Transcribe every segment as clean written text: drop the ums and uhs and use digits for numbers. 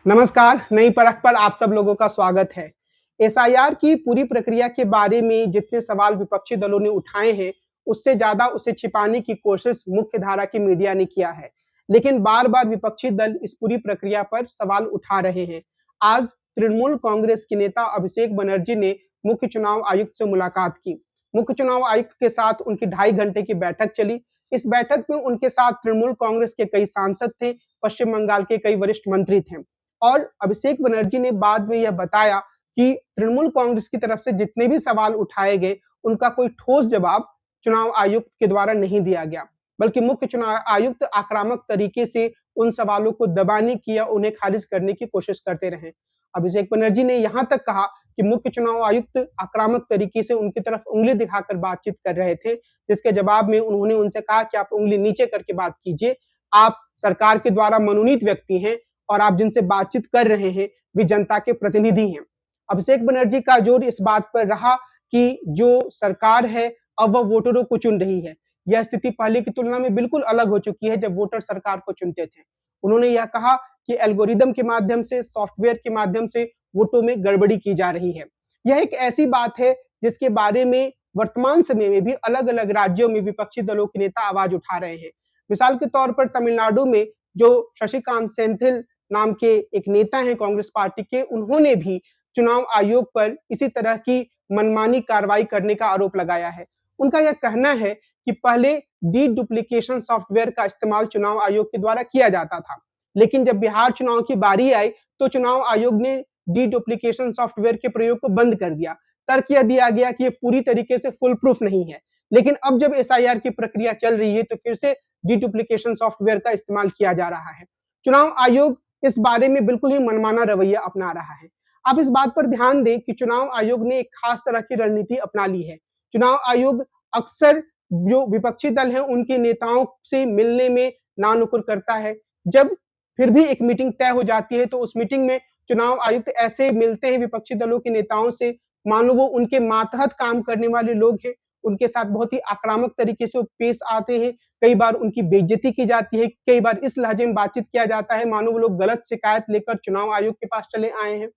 नमस्कार, नई परख पर आप सब लोगों का स्वागत है। एसआईआर की पूरी प्रक्रिया के बारे में जितने सवाल विपक्षी दलों ने उठाए हैं, उससे ज़्यादा उसे छिपाने की कोशिश मुख्य धारा की मीडिया ने किया है। लेकिन बार-बार विपक्षी दल इस पूरी प्रक्रिया पर सवाल उठा रहे हैं। आज तृणमूल कांग्रेस के नेता अभिषेक बनर्जी ने मुख्य चुनाव आयुक्त से मुलाकात की। मुख्य चुनाव आयुक्त के साथ उनकी 2.5 घंटे की बैठक चली। इस बैठक में उनके साथ तृणमूल कांग्रेस के कई सांसद थे, पश्चिम बंगाल के कई वरिष्ठ मंत्री थे। और अभिषेक बनर्जी ने बाद में यह बताया कि तृणमूल कांग्रेस की तरफ से जितने भी सवाल उठाए गए, उनका कोई ठोस जवाब चुनाव आयुक्त के द्वारा नहीं दिया गया, बल्कि मुख्य चुनाव आयुक्त आक्रामक तरीके से उन सवालों को दबाने की या उन्हें खारिज करने की कोशिश करते रहे। अभिषेक बनर्जी ने यहाँ तक कहा कि मुख्य चुनाव आयुक्त आक्रामक तरीके से उनकी तरफ उंगली दिखाकर बातचीत कर रहे थे, जिसके जवाब में उन्होंने उनसे कहा कि आप उंगली नीचे करके बात कीजिए। आप सरकार के द्वारा मनोनीत व्यक्ति हैं और आप जिनसे बातचीत कर रहे हैं, वे जनता के प्रतिनिधि हैं। अभिषेक बनर्जी का जोर इस बात पर रहा कि जो सरकार है, अब वह वोटरों को चुन रही है। यह स्थिति पहले की तुलना में बिल्कुल अलग हो चुकी है, जब वोटर सरकार को चुनते थे। उन्होंने यह कहा कि एल्गोरिदम के माध्यम से, सॉफ्टवेयर के माध्यम से वोटों में गड़बड़ी की जा रही है। यह एक ऐसी बात है, जिसके बारे में वर्तमान समय में भी अलग-अलग राज्यों में विपक्षी दलों के नेता आवाज उठा रहे हैं। मिसाल के तौर पर तमिलनाडु में जो शशिकांत सेंथिल नाम के एक नेता हैं कांग्रेस पार्टी के, उन्होंने भी चुनाव आयोग पर इसी तरह की मनमानी कार्रवाई करने का आरोप लगाया है। उनका यह कहना है कि पहले डी-डुप्लीकेशन सॉफ्टवेयर का इस्तेमाल चुनाव आयोग के द्वारा किया जाता था, लेकिन जब बिहार चुनाव की बारी आई, तो चुनाव आयोग ने डी-डुप्लीकेशन सॉफ्टवेयर के प्रयोग को बंद कर दिया। तर्क यह दिया गया कि ये पूरी तरीके से फुल प्रूफ नहीं है। लेकिन अब जब एसआईआर की प्रक्रिया चल रही है, तो फिर से डी-डुप्लीकेशन सॉफ्टवेयर का इस्तेमाल किया जा रहा है। चुनाव आयोग इस बारे में बिल्कुल ही मनमाना रवैया अपना रहा है। आप इस बात पर ध्यान दें कि चुनाव आयोग ने एक खास तरह की रणनीति अपना ली है। चुनाव आयोग अक्सर जो विपक्षी दल हैं, उनके नेताओं से मिलने में नानुकुर करता है। जब फिर भी एक मीटिंग तय हो जाती है, तो उस मीटिंग में चुनाव आयुक्त ऐसे मिलते हैं विपक्षी दलों के नेताओं से, मानो वो उनके मातहत काम करने वाले लोग हैं। उनके साथ बहुत ही आक्रामक तरीके से वो पेश आते हैं। कई बार उनकी बेइज्जती की जाती है, कई बार इस लहजे में बातचीत किया जाता है मानो वो लोग गलत शिकायत लेकर चुनाव आयोग के पास चले आए हैं।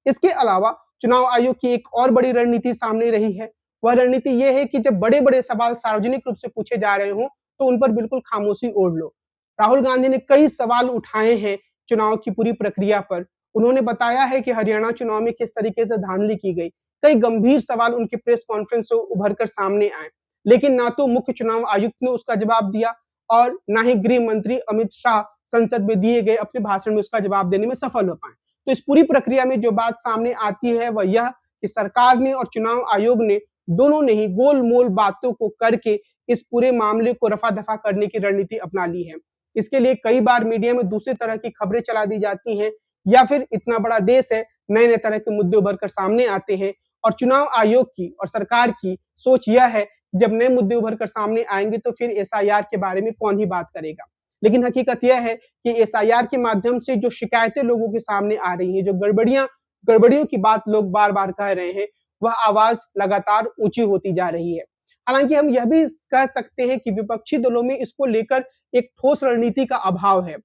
इसके अलावा चुनाव आयोग की एक और बड़ी रणनीति सामने रही है। वह रणनीति ये है कि जब बड़े-बड़े सवाल सार्वजनिक रूप से पूछे जा रहे हों, तो उन पर बिल्कुल खामोशी ओढ़ लो। राहुल गांधी ने कई सवाल उठाए हैं चुनाव की पूरी प्रक्रिया पर। उन्होंने बताया है कि हरियाणा चुनाव में किस तरीके से धांधली की गई। कई गंभीर सवाल उनकी प्रेस कॉन्फ्रेंस से उभर कर सामने आए, लेकिन ना तो मुख्य चुनाव आयुक्त ने उसका जवाब दिया और ना ही गृह मंत्री अमित शाह संसद में दिए गए अपने भाषण में उसका जवाब देने में सफल हो पाए। तो इस पूरी प्रक्रिया में जो बात सामने आती है, वह यह कि सरकार ने और चुनाव आयोग ने दोनों ने ही गोल-मोल बातों को करके इस पूरे मामले को रफा-दफा करने की रणनीति अपना ली है। इसके लिए कई बार मीडिया में दूसरी तरह की खबरें चला दी जाती हैं, या फिर इतना बड़ा देश है, नए-नए तरह के मुद्दे उभर कर सामने आते हैं और चुनाव आयोग की और सरकार की सोच यह है, जब नए मुद्दे उभर कर सामने आएँगे, तो फिर एसआईआर के बारे में कौन ही बात करेगा। लेकिन हकीकत यह है कि एसआईआर के माध्यम से जो शिकायतें लोगों के सामने आ रही हैं, जो गड़बड़ियों की बात लोग बार-बार कह रहे हैं, वह आवाज़ लगातार ऊँची होती जा रही है। हालाँकि हम यह भी कह सकते हैं कि विपक्षी दलों में इसको लेकर एक ठोस रणनीति का अभाव है।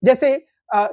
जैसे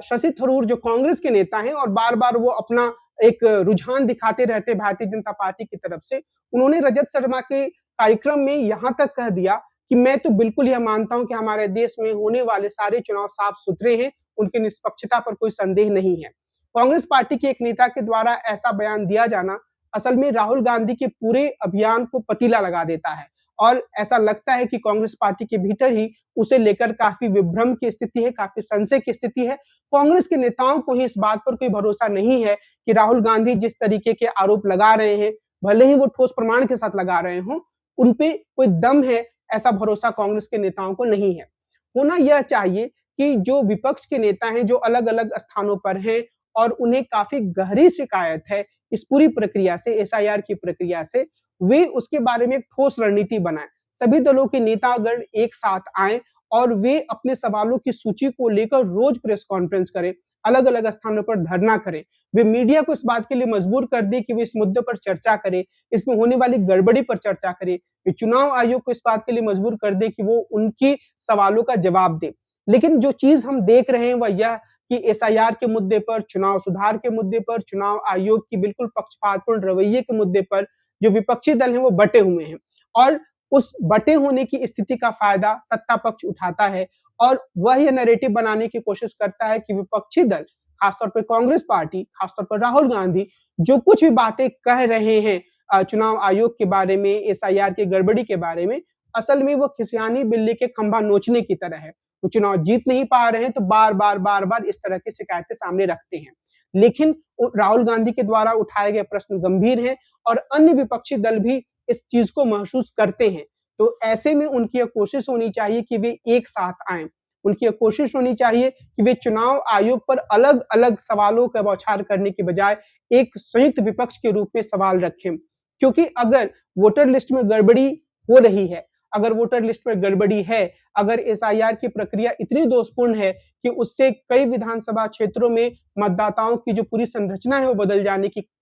शशि थरूर जो कांग्रेस के नेता हैं और बार-बार वो अपना एक रुझान दिखाते रहते हैं भारतीय जनता पार्टी की तरफ से। उन्होंने रजत शर्मा के कार्यक्रम में यहाँ तक कह दिया कि मैं तो बिल्कुल यह मानता हूँ कि हमारे देश में होने वाले सारे चुनाव साफ-सुथरे हैं, उनकी निष्पक्षता पर कोई संदेह नहीं है। कांग्रेस पार्टी के एक नेता के द्वारा ऐसा बयान दिया जाना असल में राहुल गांधी के पूरे अभियान को पतीला लगा देता है और ऐसा लगता है कि कांग्रेस पार्टी के भीतर ही उसे लेकर काफ़ी विभ्रम की स्थिति है, काफ़ी संशय की स्थिति है। कांग्रेस के नेताओं को ही इस बात पर कोई भरोसा नहीं है कि राहुल गांधी जिस तरीके के आरोप लगा रहे हैं, भले ही वो ठोस प्रमाण के साथ लगा रहे हों, उन पे कोई दम है, ऐसा भरोसा कांग्रेस के नेताओं को नहीं है। होना यह चाहिए कि जो विपक्ष के नेता हैं, जो अलग-अलग स्थानों पर हैं और उन्हें काफ़ी गहरी शिकायत है इस पूरी प्रक्रिया से, एसआईआर की प्रक्रिया से, वे उसके बारे में एक ठोस रणनीति बनाएँ। सभी दलों के नेतागण एक साथ आएँ और वे अपने सवालों की सूची को लेकर रोज़ प्रेस कॉन्फ्रेंस करें, अलग-अलग स्थानों पर धरना करें। वे मीडिया को इस बात के लिए मजबूर कर दें कि वे इस मुद्दे पर चर्चा करें, इसमें होने वाली गड़बड़ी पर चर्चा करें। वे चुनाव आयोग को इस बात के लिए मजबूर कर दें कि वो उनकी सवालों का जवाब दे। लेकिन जो चीज़ हम देख रहे हैं, वह यह कि एसआईआर के मुद्दे पर, चुनाव सुधार के मुद्दे पर, चुनाव आयोग की बिल्कुल पक्षपातपूर्ण रवैये के मुद्दे पर जो विपक्षी दल हैं वो बटे हुए हैं और उस बटे होने की स्थिति का फायदा सत्ता पक्ष उठाता है और वह ये नैरेटिव बनाने की कोशिश करता है कि विपक्षी दल, खासतौर पर कांग्रेस पार्टी, खासतौर पर राहुल गांधी जो कुछ भी बातें कह रहे हैं चुनाव आयोग के बारे में, एसआईआर की गड़बड़ी के बारे में, असल में वो खिसियानी बिल्ली के खंभा नोचने की तरह है। वो चुनाव जीत नहीं पा रहे हैं तो बार-बार इस तरह की शिकायतें सामने रखते हैं। लेकिन राहुल गांधी के द्वारा उठाए गए प्रश्न गंभीर हैं और अन्य विपक्षी दल भी इस चीज को महसूस करते हैं। तो ऐसे में उनकी यह कोशिश होनी चाहिए कि वे एक साथ आएं। उनकी यह कोशिश होनी चाहिए कि वे चुनाव आयोग पर अलग-अलग सवालों का बौछार करने के बजाय एक संयुक्त विपक्ष के रूप में सवाल रखें। क्योंकि अगर वोटर लिस्ट में गड़बड़ी हो रही है, अगर वोटर लिस्ट में गड़बड़ी है, अगर एसआईआर की प्रक्रिया इतनी दोषपूर्ण है कि उससे कई विधानसभा क्षेत्रों में मतदाताओं की जो पूरी संरचना है वो बदल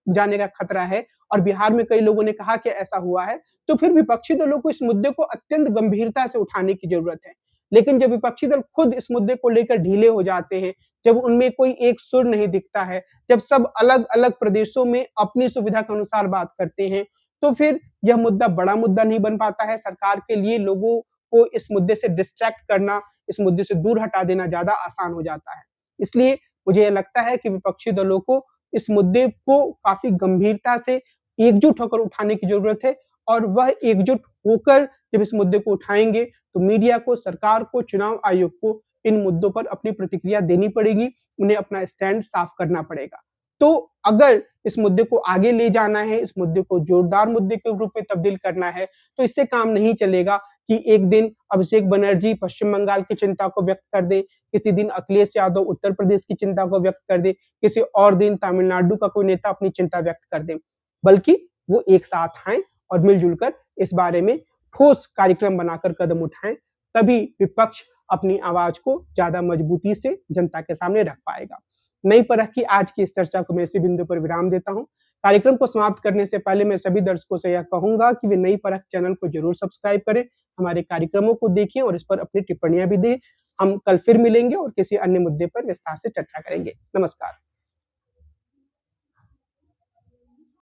जाने का खतरा है और बिहार में कई लोगों ने कहा कि ऐसा हुआ है, तो फिर विपक्षी दलों को इस मुद्दे को अत्यंत गंभीरता से उठाने की जरूरत है। लेकिन जब विपक्षी दल खुद इस मुद्दे को लेकर ढीले हो जाते हैं, जब उनमें कोई एक सुर नहीं दिखता है, जब सब अलग-अलग प्रदेशों में अपनी सुविधा के अनुसार बात करते हैं, तो फिर यह मुद्दा बड़ा मुद्दा नहीं बन पाता है। सरकार के लिए लोगों को इस मुद्दे से डिस्ट्रैक्ट करना, इस मुद्दे से दूर हटा देना ज़्यादा आसान हो जाता है। इसलिए मुझे ये लगता है कि विपक्षी दलों को इस मुद्दे को काफ़ी गंभीरता से एकजुट होकर उठाने की ज़रूरत है और वह एकजुट होकर जब इस मुद्दे को उठाएँगे, तो मीडिया को, सरकार को, चुनाव आयोग को इन मुद्दों पर अपनी प्रतिक्रिया देनी पड़ेगी, उन्हें अपना स्टैंड साफ करना पड़ेगा। तो अगर इस मुद्दे को आगे ले जाना है, इस मुद्दे को जोरदार मुद्दे के रूप में तब्दील करना है, तो इससे काम नहीं चलेगा कि एक दिन अभिषेक बनर्जी पश्चिम बंगाल की चिंता को व्यक्त कर दें, किसी दिन अखिलेश यादव उत्तर प्रदेश की चिंता को व्यक्त कर दें, किसी और दिन तमिलनाडु का कोई नेता अपनी चिंता व्यक्त कर दें। बल्कि वो एक साथ आएँ और मिल-जुल कर इस बारे में ठोस कार्यक्रम बनाकर कदम उठाएँ, तभी विपक्ष अपनी आवाज को ज़्यादा मजबूती से जनता के सामने रख पाएगा। नई परख की आज की इस चर्चा को मैं इसी बिंदु पर विराम देता हूँ। कार्यक्रम को समाप्त करने से पहले मैं सभी दर्शकों से यह कहूँगा कि वे नई परख चैनल को ज़रूर सब्सक्राइब करें, हमारे कार्यक्रमों को देखें और इस पर अपनी टिप्पणियाँ भी दें। हम कल फिर मिलेंगे और किसी अन्य मुद्दे पर विस्तार से चर्चा करेंगे। नमस्कार।